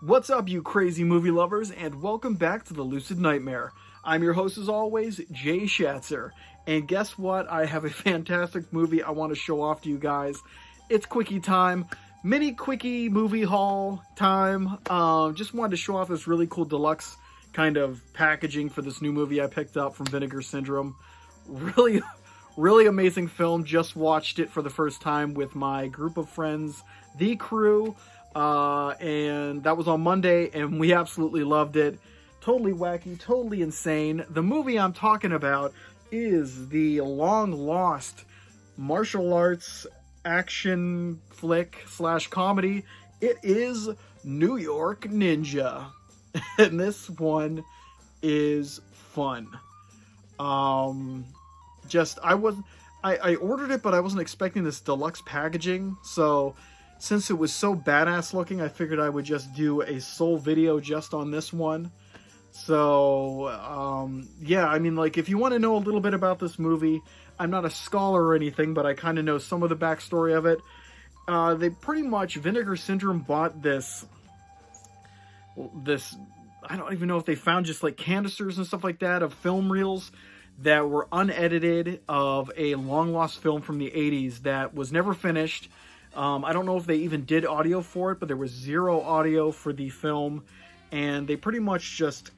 What's up, you crazy movie lovers, and welcome back to the Lucid Nightmare. I'm your host, as always, Jay Schatzer. And guess what? I have a fantastic movie I want to show off to you guys. It's Quickie time. Mini Quickie movie haul time. Just wanted to show off this really cool deluxe kind of packaging for this new movie I picked up from Vinegar Syndrome. Really amazing film. Just watched it for the first time with my group of friends, The Crew. And that was on Monday, and we absolutely loved it. Totally wacky, totally insane. The movie I'm talking about is the long-lost martial arts action flick slash comedy. It is New York Ninja. And this one is fun. I ordered it, but I wasn't expecting this deluxe packaging, so since it was so badass looking, I figured I would just do a sole video just on this one. So, yeah, I mean, like, if you want to know a little bit about this movie, I'm not a scholar or anything, but I kind of know some of the backstory of it. They pretty much, Vinegar Syndrome bought this, I don't even know if they found just, like, canisters and stuff like that of film reels that were unedited of a long-lost film from the 80s that was never finished. I don't know if they even did audio for it, but there was zero audio for the film, and they pretty much just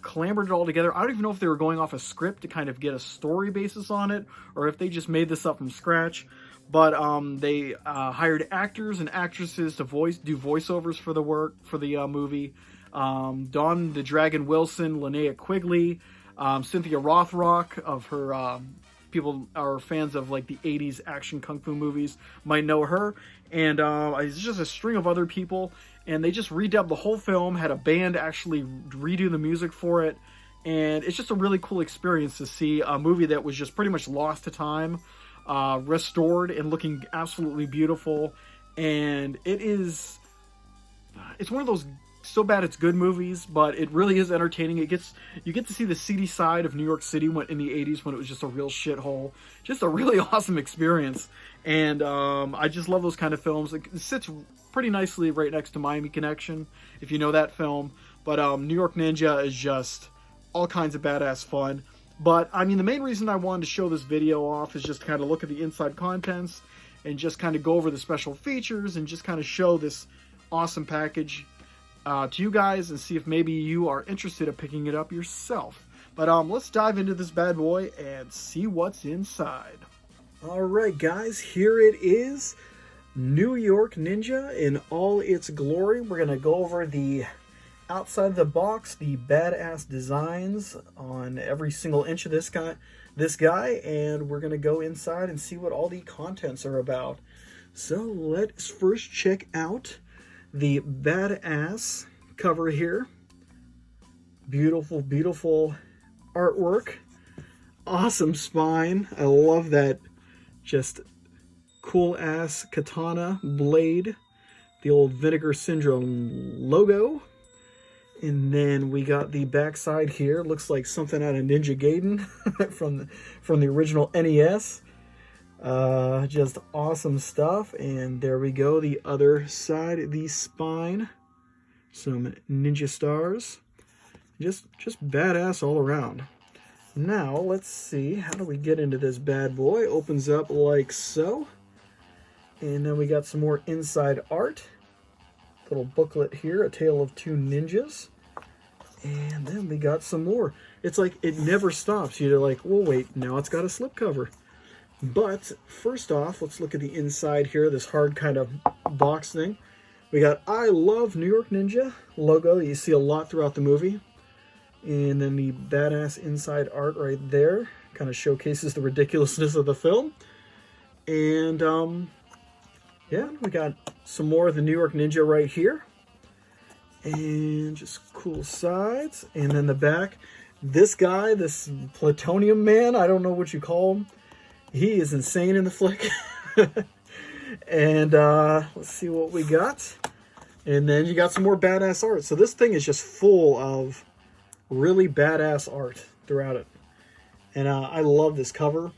clambered it all together. I don't even know if they were going off a script to kind of get a story basis on it, or if they just made this up from scratch. But they hired actors and actresses to do voiceovers for the movie. Dawn the Dragon Wilson, Linnea Quigley, Cynthia Rothrock of her. People are fans of like the 80s action kung fu movies might know her, and it's just a string of other people, and they just redubbed the whole film, had a band actually redo the music for it, and it's just a really cool experience to see a movie that was just pretty much lost to time, restored and looking absolutely beautiful. And it's one of those so bad it's good movies, but it really is entertaining. You get to see the seedy side of New York City in the 80s when it was just a real shithole. Just a really awesome experience. And I just love those kind of films. It sits pretty nicely right next to Miami Connection, if you know that film. But New York Ninja is just all kinds of badass fun. But I mean, the main reason I wanted to show this video off is just to kind of look at the inside contents and just kind of go over the special features and just kind of show this awesome package to you guys and see if maybe you are interested in picking it up yourself. But let's dive into this bad boy and see what's inside. Alright guys, here it is. New York Ninja in all its glory. We're going to go over the outside of the box, the badass designs on every single inch of this guy, and we're going to go inside and see what all the contents are about. So let's first check out the badass cover here. Beautiful, beautiful artwork. Awesome spine. I love that just cool ass katana blade. The old Vinegar Syndrome logo. And then we got the backside here. Looks like something out of Ninja Gaiden from the original NES. Just awesome stuff. And there we go, the other side, the spine, some ninja stars, just badass all around. Now let's see, how do we get into this bad boy? Opens up like so, and then we got some more inside art, little booklet here, A Tale of Two Ninjas, and then we got some more. It's like it never stops. You're like, well, wait, now it's got a slipcover. But first off, let's look at the inside here, this hard kind of box thing. We got I Love New York Ninja logo that you see a lot throughout the movie. And then the badass inside art right there kind of showcases the ridiculousness of the film. And yeah, we got some more of the New York Ninja right here. And just cool sides. And then the back, this guy, this plutonium man, I don't know what you call him. He is insane in the flick. And let's see what we got. And then you got some more badass art. So this thing is just full of really badass art throughout it. And I love this cover.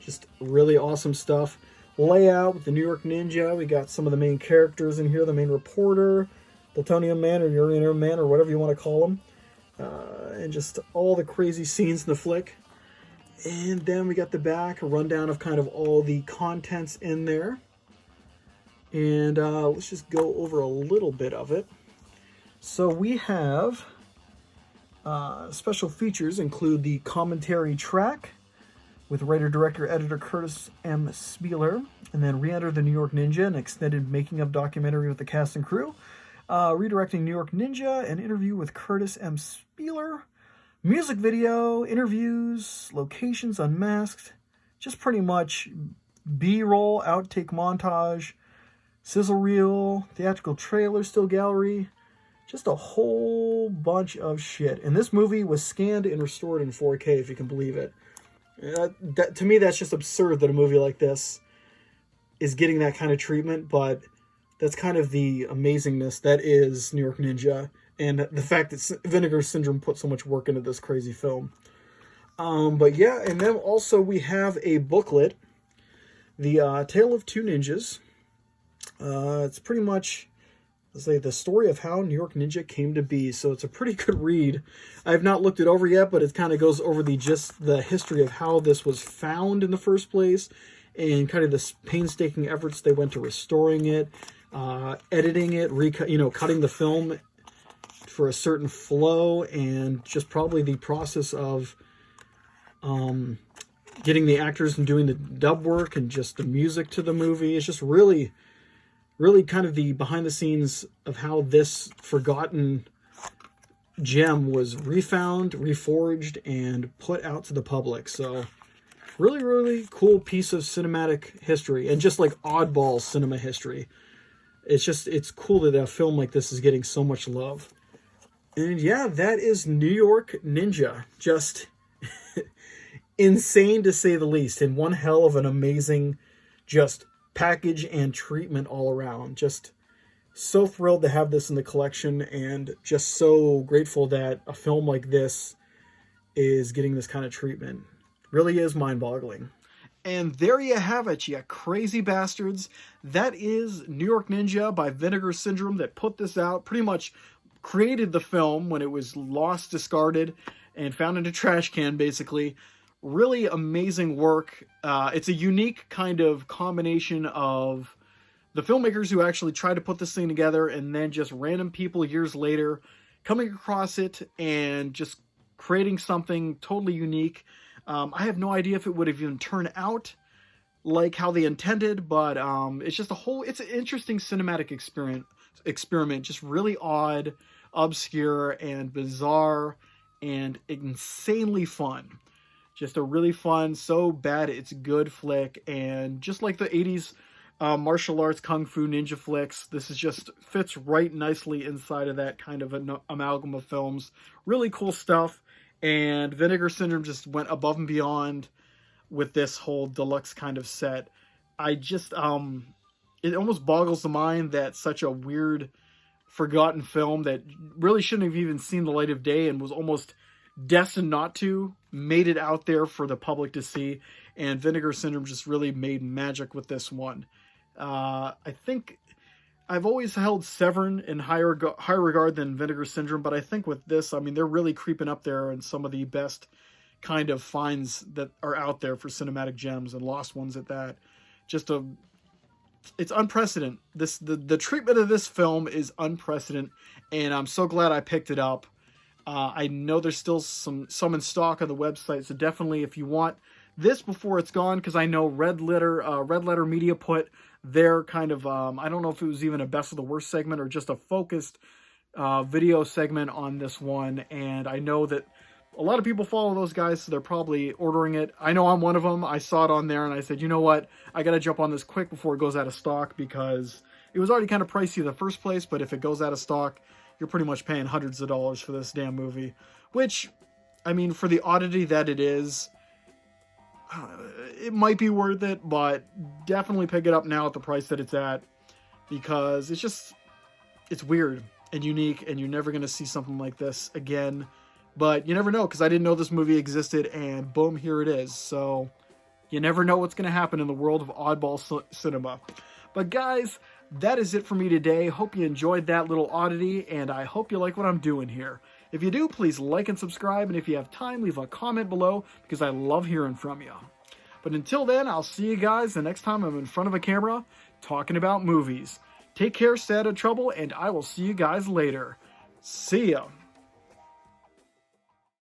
Just really awesome stuff. Layout with the New York Ninja. We got some of the main characters in here. The main reporter, Plutonium Man or Uranium Man or whatever you want to call him. And just all the crazy scenes in the flick. And then we got the back, a rundown of kind of all the contents in there. And let's just go over a little bit of it. So we have special features include the commentary track with writer, director, editor Curtis M. Spieler, and then Re-Enter the New York Ninja, an extended making-of documentary with the cast and crew. Redirecting New York Ninja, an interview with Curtis M. Spieler. Music video, interviews, locations unmasked. Just pretty much B-roll, outtake montage, sizzle reel, theatrical trailer, still gallery. Just a whole bunch of shit. And this movie was scanned and restored in 4K, if you can believe it. To me, that's just absurd that a movie like this is getting that kind of treatment, but that's kind of the amazingness that is New York Ninja, and the fact that Vinegar Syndrome put so much work into this crazy film. But yeah, and then also we have a booklet, The Tale of Two Ninjas. It's pretty much, let's say, the story of how New York Ninja came to be. So it's a pretty good read. I have not looked it over yet, but it kind of goes over the history of how this was found in the first place, and kind of the painstaking efforts they went to restoring it, editing it, cutting the film for a certain flow, and just probably the process of getting the actors and doing the dub work and just the music to the movie. It's just really, really kind of the behind the scenes of how this forgotten gem was refound, reforged, and put out to the public. So really, really cool piece of cinematic history, and just like oddball cinema history. It's cool that a film like this is getting so much love. And yeah, that is New York Ninja. Just insane to say the least, and one hell of an amazing just package and treatment all around. Just so thrilled to have this in the collection, and just so grateful that a film like this is getting this kind of treatment. Really is mind-boggling. And there you have it, you crazy bastards. That is New York Ninja by Vinegar Syndrome that put this out, pretty much created the film when it was lost, discarded, and found in a trash can, basically. Really amazing work. It's a unique kind of combination of the filmmakers who actually tried to put this thing together, and then just random people years later coming across it and just creating something totally unique. I have no idea if it would have even turned out like how they intended, but it's just it's an interesting cinematic experiment, just really odd, obscure, and bizarre, and insanely fun. Just a really fun, so bad it's good flick, and just like the 80s martial arts kung fu ninja flicks, this is just fits right nicely inside of that kind of an amalgam of films. Really cool stuff. And Vinegar Syndrome just went above and beyond with this whole deluxe kind of set. I just, it almost boggles the mind that such a weird, forgotten film that really shouldn't have even seen the light of day and was almost destined not to, made it out there for the public to see. And Vinegar Syndrome just really made magic with this one. I think I've always held Severn in higher regard than Vinegar Syndrome, but I think with this, I mean, they're really creeping up there in some of the best kind of finds that are out there for cinematic gems, and lost ones at that. It's unprecedented. The treatment of this film is unprecedented, and I'm so glad I picked it up. I know there's still some in stock on the website, so definitely if you want this before it's gone, because I know Red Letter Media put their kind of, I don't know if it was even a best of the worst segment or just a focused video segment on this one, and I know that a lot of people follow those guys, so they're probably ordering it. I know I'm one of them. I saw it on there, and I said, you know what, I gotta jump on this quick before it goes out of stock, because it was already kind of pricey in the first place, but if it goes out of stock, you're pretty much paying hundreds of dollars for this damn movie, which, I mean, for the oddity that it is, it might be worth it, but definitely pick it up now at the price that it's at, because it's weird and unique, and you're never going to see something like this again. But you never know, because I didn't know this movie existed, and boom, here it is. So you never know what's going to happen in the world of oddball cinema. But guys, that is it for me today. Hope you enjoyed that little oddity, and I hope you like what I'm doing here. If you do, please like and subscribe, and if you have time, leave a comment below, because I love hearing from you. But until then, I'll see you guys the next time I'm in front of a camera talking about movies. Take care, stay out of trouble, and I will see you guys later. See ya.